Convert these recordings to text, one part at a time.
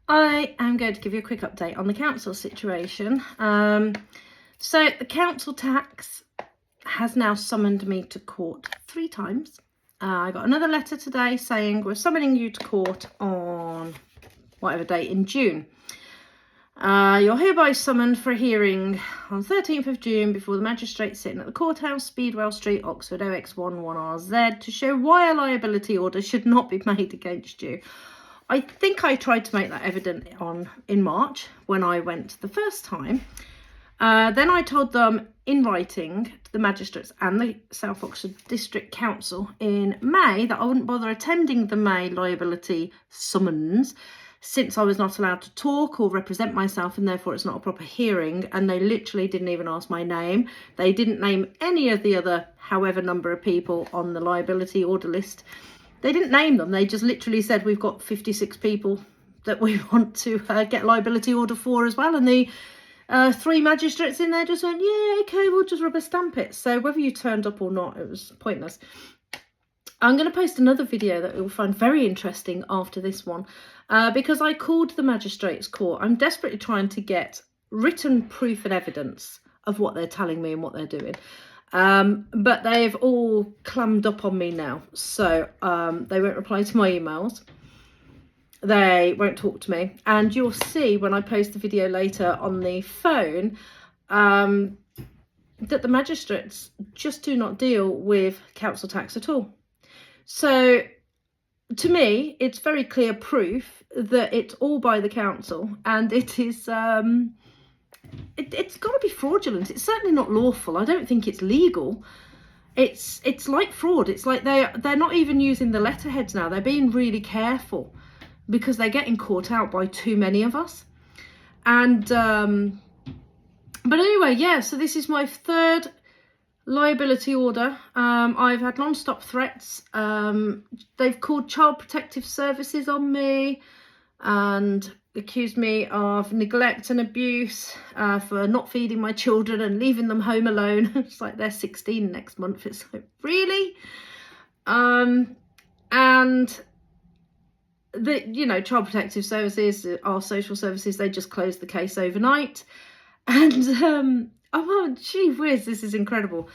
I am going to give you a quick update on the council situation. So the council tax has now summoned me to court 3 times. I got another letter today saying we're summoning you to court on whatever date in June. You're hereby summoned for a hearing on 13th of June before the magistrate sitting at the courthouse, Speedwell Street, Oxford, OX1 1RZ, to show why a liability order should not be made against you. I think I tried to make that evident in March when I went the first time. Then I told them in writing to the magistrates and the South Oxford District Council in May that I wouldn't bother attending the May liability summons since I was not allowed to talk or represent myself, and therefore it's not a proper hearing. And they literally didn't even ask my name. They didn't name any of the other however number of people on the liability order list. They didn't name them. They just literally said, we've got 56 people that we want to get liability order for as well. And the 3 magistrates in there just went, yeah, okay, we'll just rubber stamp it. So whether you turned up or not, it was pointless. I'm going to post another video that you'll find very interesting after this one, because I called the magistrates court. I'm desperately trying to get written proof and evidence of what they're telling me and what they're doing. But they've all clammed up on me now. So they won't reply to my emails. They won't talk to me. And you'll see when I post the video later on the phone that the magistrates just do not deal with council tax at all. So to me, it's very clear proof that it's all by the council, and it is it's got to be fraudulent. It's certainly not lawful. I don't think it's legal. It's like fraud. It's like they're not even using the letterheads now. They're being really careful because they're getting caught out by too many of us. And but anyway, yeah, so this is my 3rd liability order. I've had non-stop threats. They've called Child Protective Services on me and accused me of neglect and abuse for not feeding my children and leaving them home alone. It's like they're 16 next month. It's like, really? And the Child Protective Services, our social services, they just closed the case overnight. And oh, gee whiz, this is incredible.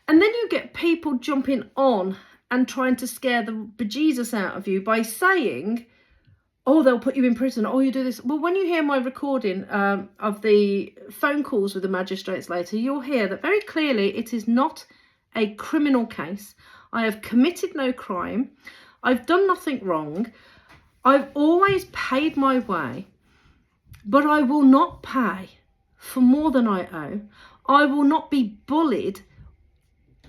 And then you get people jumping on and trying to scare the bejesus out of you by saying, oh, they'll put you in prison, oh, you do this. Well, when you hear my recording of the phone calls with the magistrates later, you'll hear that very clearly it is not a criminal case. I have committed no crime. I've done nothing wrong. I've always paid my way, but I will not pay for more than I owe. I will not be bullied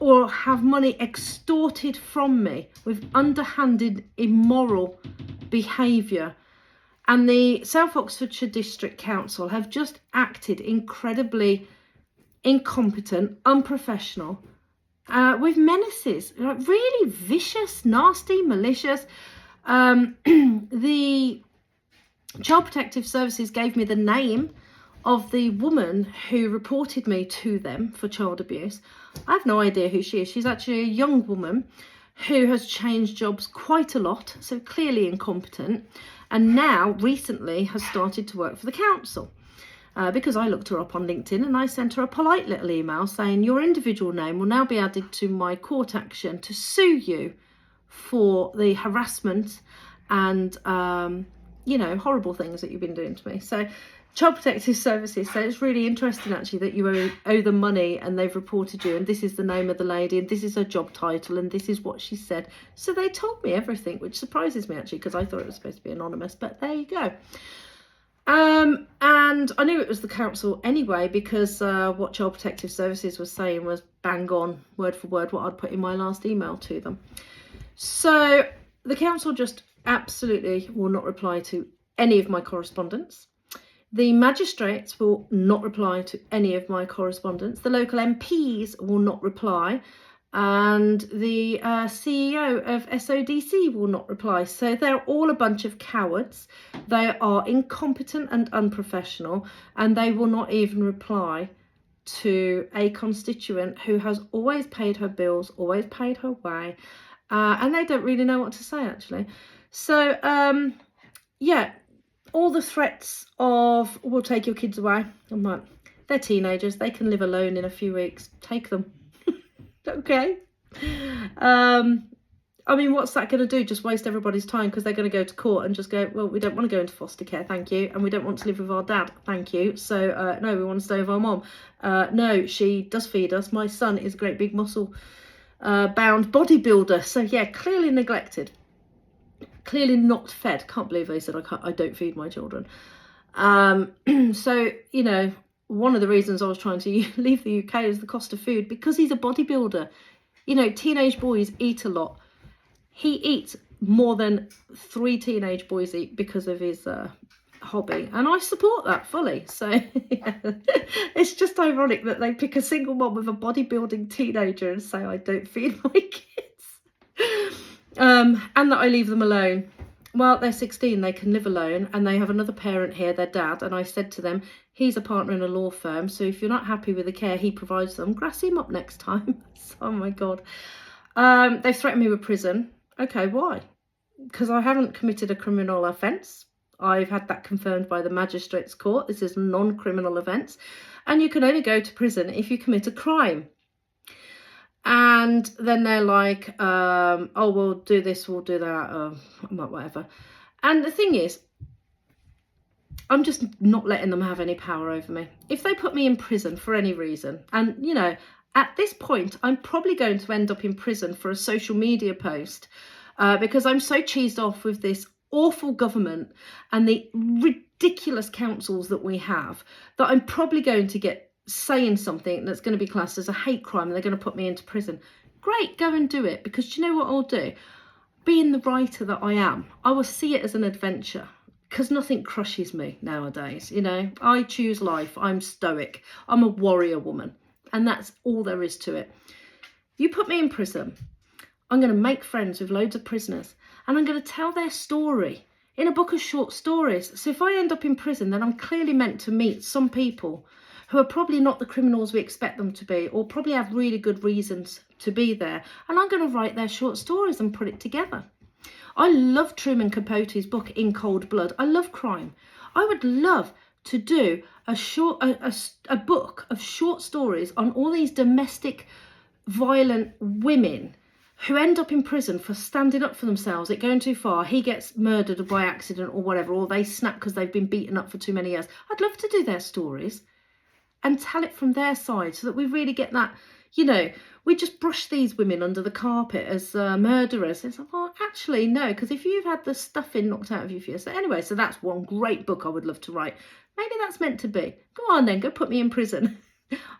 or have money extorted from me with underhanded, immoral behaviour. And the South Oxfordshire District Council have just acted incredibly incompetent, unprofessional, with menaces, like really vicious, nasty, malicious. The Child Protective Services gave me the name of the woman who reported me to them for child abuse. I have no idea who she is. She's actually a young woman who has changed jobs quite a lot, so clearly incompetent, and now recently has started to work for the council. Because I looked her up on LinkedIn and I sent her a polite little email saying your individual name will now be added to my court action to sue you for the harassment and horrible things that you've been doing to me. So Child Protective Services said it's really interesting actually that you owe them money and they've reported you, and this is the name of the lady and this is her job title and this is what she said. So they told me everything, which surprises me actually because I thought it was supposed to be anonymous, but there you go. And I knew it was the council anyway because what Child Protective Services was saying was bang on, word for word, what I'd put in my last email to them. So the council just absolutely will not reply to any of my correspondence. The magistrates will not reply to any of my correspondence. The local MPs will not reply. And the CEO of SODC will not reply. So they're all a bunch of cowards. They are incompetent and unprofessional. And they will not even reply to a constituent who has always paid her bills, always paid her way. And they don't really know what to say, actually. So, yeah. all the threats of, we'll take your kids away. I'm like, they're teenagers. They can live alone in a few weeks. Take them. Okay. I mean, what's that going to do? Just waste everybody's time, because they're going to go to court and just go, well, we don't want to go into foster care, thank you. And we don't want to live with our dad, thank you. So, no, we want to stay with our mom. No, she does feed us. My son is a great big muscle bound bodybuilder. So, yeah, clearly neglected. Clearly not fed. Can't believe they said I don't feed my children. So, you know, one of the reasons I was trying to leave the UK is the cost of food, because he's a bodybuilder. You know, teenage boys eat a lot. He eats more than 3 teenage boys eat because of his hobby, and I support that fully. So yeah. It's just ironic that they pick a single mom with a bodybuilding teenager and say I don't feed my kids, and that I leave them alone. Well, they're 16, they can live alone, and they have another parent here, their dad, and I said to them, he's a partner in a law firm, so if you're not happy with the care he provides them, grass him up next time. Oh my God. They've threatened me with prison. Okay, why? Because I haven't committed a criminal offence. I've had that confirmed by the magistrate's court. This is a non-criminal offence, and you can only go to prison if you commit a crime. And then they're like, oh, we'll do this, we'll do that, I'm like, whatever. And the thing is, I'm just not letting them have any power over me. If they put me in prison for any reason, and, you know, at this point, I'm probably going to end up in prison for a social media post because I'm so cheesed off with this awful government and the ridiculous councils that we have that I'm probably going to get saying something that's going to be classed as a hate crime, and they're going to put me into prison. Great, go and do it, because do you know what I'll do? Being the writer that I am, I will see it as an adventure, because nothing crushes me nowadays. You know, I choose life. I'm stoic. I'm a warrior woman, and that's all there is to it. You put me in prison, I'm going to make friends with loads of prisoners, and I'm going to tell their story in a book of short stories. So if I end up in prison, then I'm clearly meant to meet some people who are probably not the criminals we expect them to be, or probably have really good reasons to be there. And I'm going to write their short stories and put it together. I love Truman Capote's book, In Cold Blood. I love crime. I would love to do a book of short stories on all these domestic violent women who end up in prison for standing up for themselves, it going too far, he gets murdered by accident or whatever, or they snap because they've been beaten up for too many years. I'd love to do their stories and tell it from their side, so that we really get that, you know, we just brush these women under the carpet as murderers. It's like, well, actually, no, because if you've had the stuffing knocked out of you for yourself. Anyway, so that's one great book I would love to write. Maybe that's meant to be. Go on then, go put me in prison.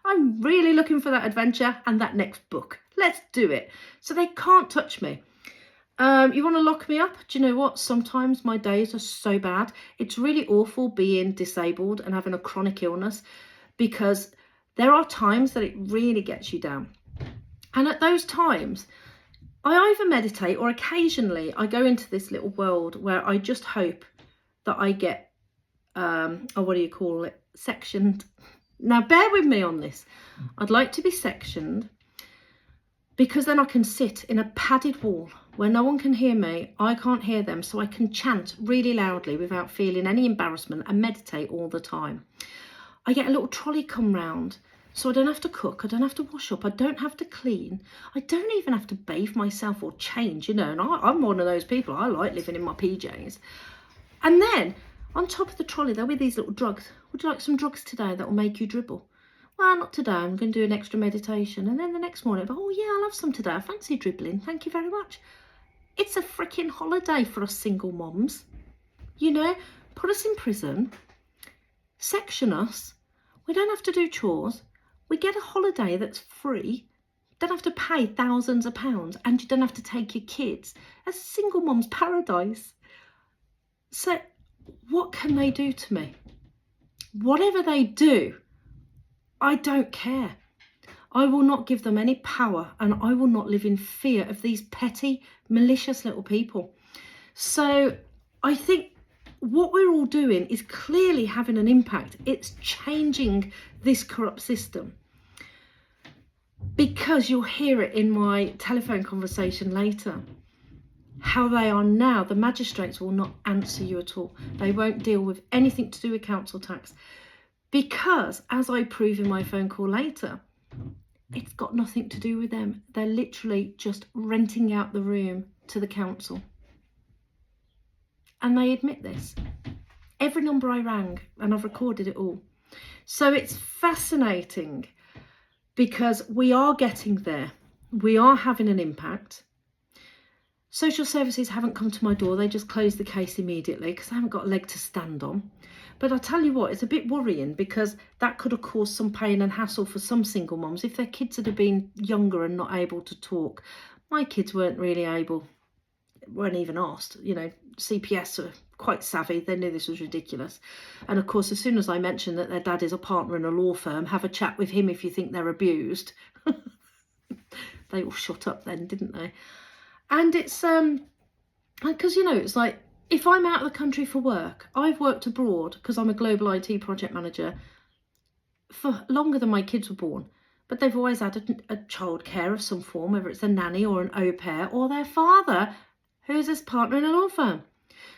I'm really looking for that adventure and that next book. Let's do it. So they can't touch me. You want to lock me up? Do you know what? Sometimes my days are so bad. It's really awful being disabled and having a chronic illness, because there are times that it really gets you down. And at those times, I either meditate, or occasionally I go into this little world where I just hope that I get, what do you call it, sectioned. Now, bear with me on this. I'd like to be sectioned, because then I can sit in a padded wall where no one can hear me, I can't hear them, so I can chant really loudly without feeling any embarrassment and meditate all the time. I get a little trolley come round, so I don't have to cook, I don't have to wash up, I don't have to clean, I don't even have to bathe myself or change, you know, and I'm one of those people, I like living in my PJs. And then, on top of the trolley, there'll be these little drugs. Would you like some drugs today that will make you dribble? Well, not today, I'm going to do an extra meditation. And then the next morning, oh yeah, I'll have some today, I fancy dribbling, thank you very much. It's a freaking holiday for us single moms. You know, put us in prison, section us, we don't have to do chores, we get a holiday that's free, don't have to pay thousands of pounds, and you don't have to take your kids. A single mom's paradise. So what can they do to me? Whatever they do, I don't care. I will not give them any power, and I will not live in fear of these petty, malicious little people. So I think what we're all doing is clearly having an impact. It's changing this corrupt system, because you'll hear it in my telephone conversation later. how they are now, the magistrates will not answer you at all. They won't deal with anything to do with council tax because, as I prove in my phone call later, it's got nothing to do with them. They're literally just renting out the room to the council. And they admit this. Every number I rang, and I've recorded it all. So it's fascinating because we are getting there. We are having an impact. Social services haven't come to my door. They just closed the case immediately because I haven't got a leg to stand on. But I'll tell you what, it's a bit worrying because that could have caused some pain and hassle for some single mums if their kids had been younger and not able to talk. My kids weren't really able, weren't even asked. You know, CPS are quite savvy. They knew this was ridiculous. And of course, as soon as I mentioned that their dad is a partner in a law firm, have a chat with him if you think they're abused. They all shut up then, didn't they? And it's, because, you know, it's like, if I'm out of the country for work, I've worked abroad because I'm a global IT project manager for longer than my kids were born. But they've always had a childcare of some form, whether it's a nanny or an au pair or their father, who's his partner in a law firm.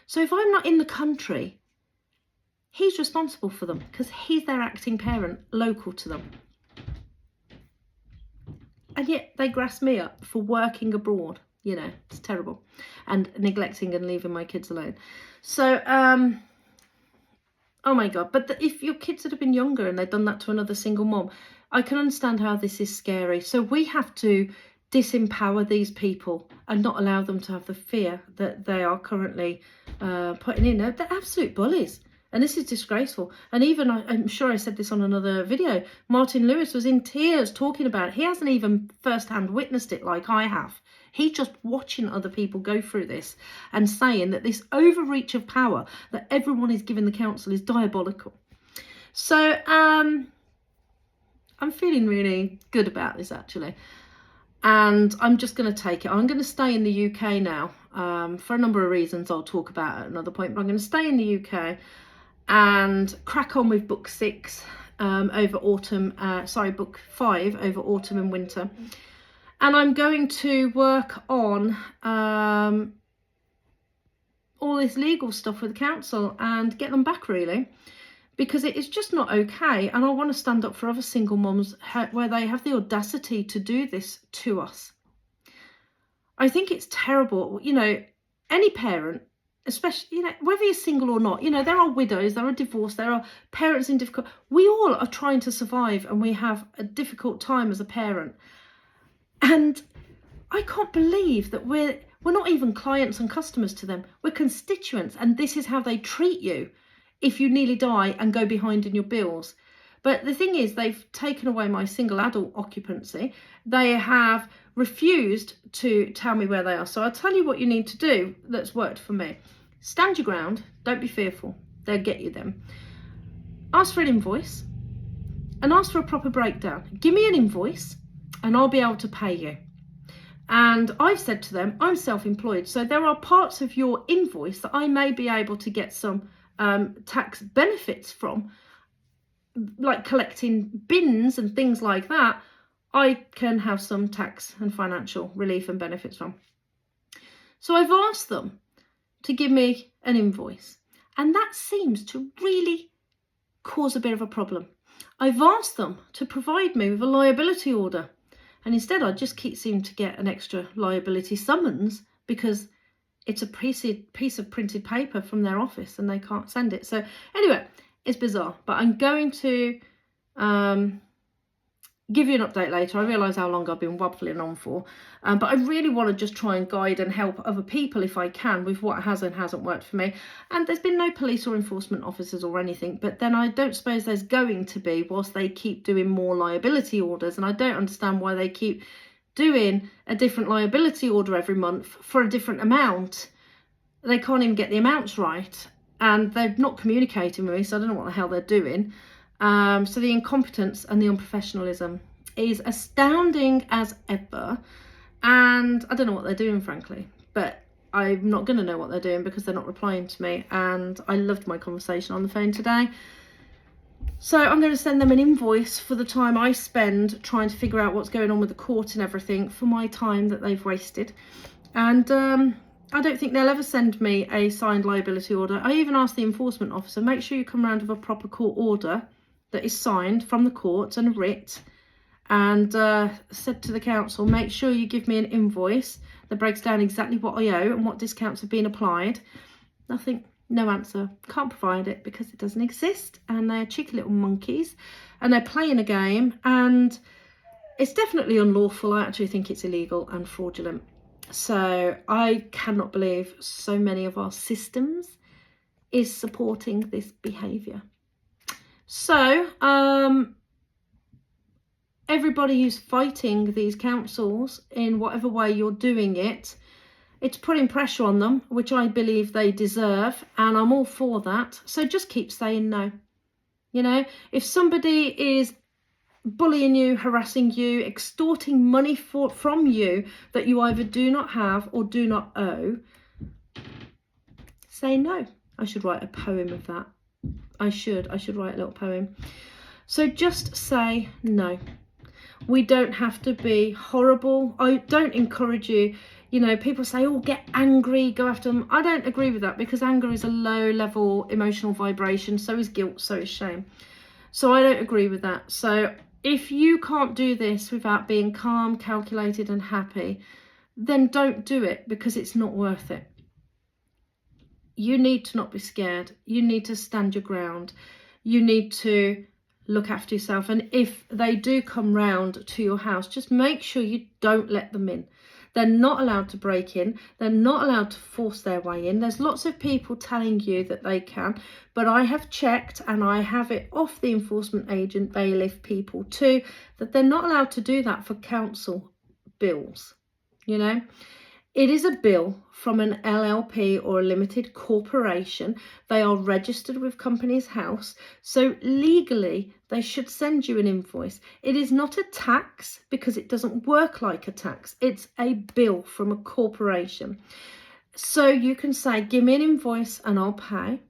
So if I'm not in the country, he's responsible for them because he's their acting parent local to them. And yet they grass me up for working abroad. You know, it's terrible. And neglecting and leaving my kids alone. So, oh my God. But if your kids had been younger and they'd done that to another single mom, I can understand how this is scary. So we have to disempower these people and not allow them to have the fear that they are currently putting in. They're absolute bullies. And this is disgraceful. And even, I'm sure I said this on another video, Martin Lewis was in tears talking about it. He hasn't even firsthand witnessed it like I have. He's just watching other people go through this and saying that this overreach of power that everyone is giving the council is diabolical. So I'm feeling really good about this, actually. And I'm just going to take it. I'm going to stay in the UK now for a number of reasons I'll talk about at another point. But I'm going to stay in the UK and crack on with book 6 over autumn, book 5 over autumn and winter. And I'm going to work on all this legal stuff with the council and get them back, really, because it is just not okay. And I want to stand up for other single mums where they have the audacity to do this to us. I think it's terrible. You know, any parent, especially, you know, whether you're single or not, you know, there are widows, there are divorced, there are parents in difficult. We all are trying to survive and we have a difficult time as a parent. And I can't believe that we're not even clients and customers to them. We're constituents, and this is how they treat you if you nearly die and go behind in your bills. But the thing is, they've taken away my single adult occupancy. They have refused to tell me where they are. So I'll tell you what you need to do that's worked for me. Stand your ground. Don't be fearful. They'll get you them. Ask for an invoice and ask for a proper breakdown. Give me an invoice and I'll be able to pay you. And I've said to them, I'm self-employed, so there are parts of your invoice that I may be able to get some tax benefits from, like collecting bins and things like that. I can have some tax and financial relief and benefits from. So I've asked them to give me an invoice, and that seems to really cause a bit of a problem. I've asked them to provide me with a liability order. And instead, I just seem to get an extra liability summons because it's a piece of printed paper from their office and they can't send it. So anyway, it's bizarre. But I'm going to give you an update later. I realise how long I've been waffling on for. But I really want to just try and guide and help other people if I can with what has and hasn't worked for me. And there's been no police or enforcement officers or anything. But then I don't suppose there's going to be whilst they keep doing more liability orders. And I don't understand why they keep doing a different liability order every month for a different amount. They can't even get the amounts right. And they're not communicating with me, so I don't know what the hell they're doing. So the incompetence and the unprofessionalism is astounding as ever. And I don't know what they're doing, frankly. But I'm not going to know what they're doing because they're not replying to me. And I loved my conversation on the phone today. So I'm going to send them an invoice for the time I spend trying to figure out what's going on with the court and everything for my time that they've wasted. And I don't think they'll ever send me a signed liability order. I even asked the enforcement officer, make sure you come around with a proper court order that is signed from the court and writ, and said to the council, make sure you give me an invoice that breaks down exactly what I owe and what discounts have been applied. Nothing, no answer. Can't provide it because it doesn't exist, and they're cheeky little monkeys and they're playing a game, and it's definitely unlawful. I actually think it's illegal and fraudulent. So I cannot believe so many of our systems is supporting this behaviour. So everybody who's fighting these councils in whatever way you're doing it, it's putting pressure on them, which I believe they deserve, and I'm all for that. So just keep saying no. You know, if somebody is bullying you, harassing you, extorting money from you that you either do not have or do not owe, say no. I should write a poem of that. I should write a little poem. So just say no. We don't have to be horrible. I don't encourage you. You know, people say, oh, get angry, go after them. I don't agree with that, because anger is a low level emotional vibration. So is guilt, so is shame. So I don't agree with that. So if you can't do this without being calm, calculated and happy, then don't do it, because it's not worth it. You need to not be scared. You need to stand your ground. You need to look after yourself. And if they do come round to your house, just make sure you don't let them in. They're not allowed to break in. They're not allowed to force their way in. There's lots of people telling you that they can, but I have checked, and I have it off the enforcement agent, bailiff people too, that they're not allowed to do that for council bills. You know, it is a bill from an LLP or a limited corporation. They are registered with Companies House, so legally they should send you an invoice. It is not a tax, because it doesn't work like a tax. It's a bill from a corporation. So you can say, give me an invoice and I'll pay.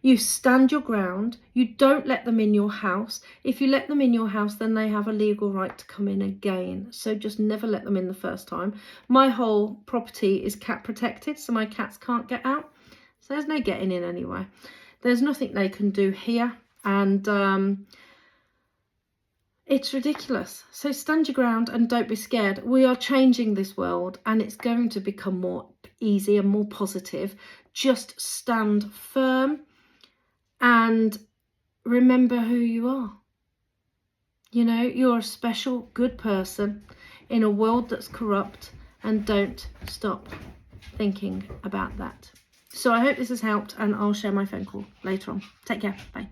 You stand your ground. You don't let them in your house. If you let them in your house, then they have a legal right to come in again. So just never let them in the first time. My whole property is cat protected, so my cats can't get out. So there's no getting in anyway. There's nothing they can do here. And it's ridiculous. So stand your ground and don't be scared. We are changing this world, and it's going to become more easy and more positive. Just stand firm. And remember who you are. You know, you're a special, good person in a world that's corrupt, and don't stop thinking about that. So I hope this has helped, and I'll share my phone call later on. Take care. Bye.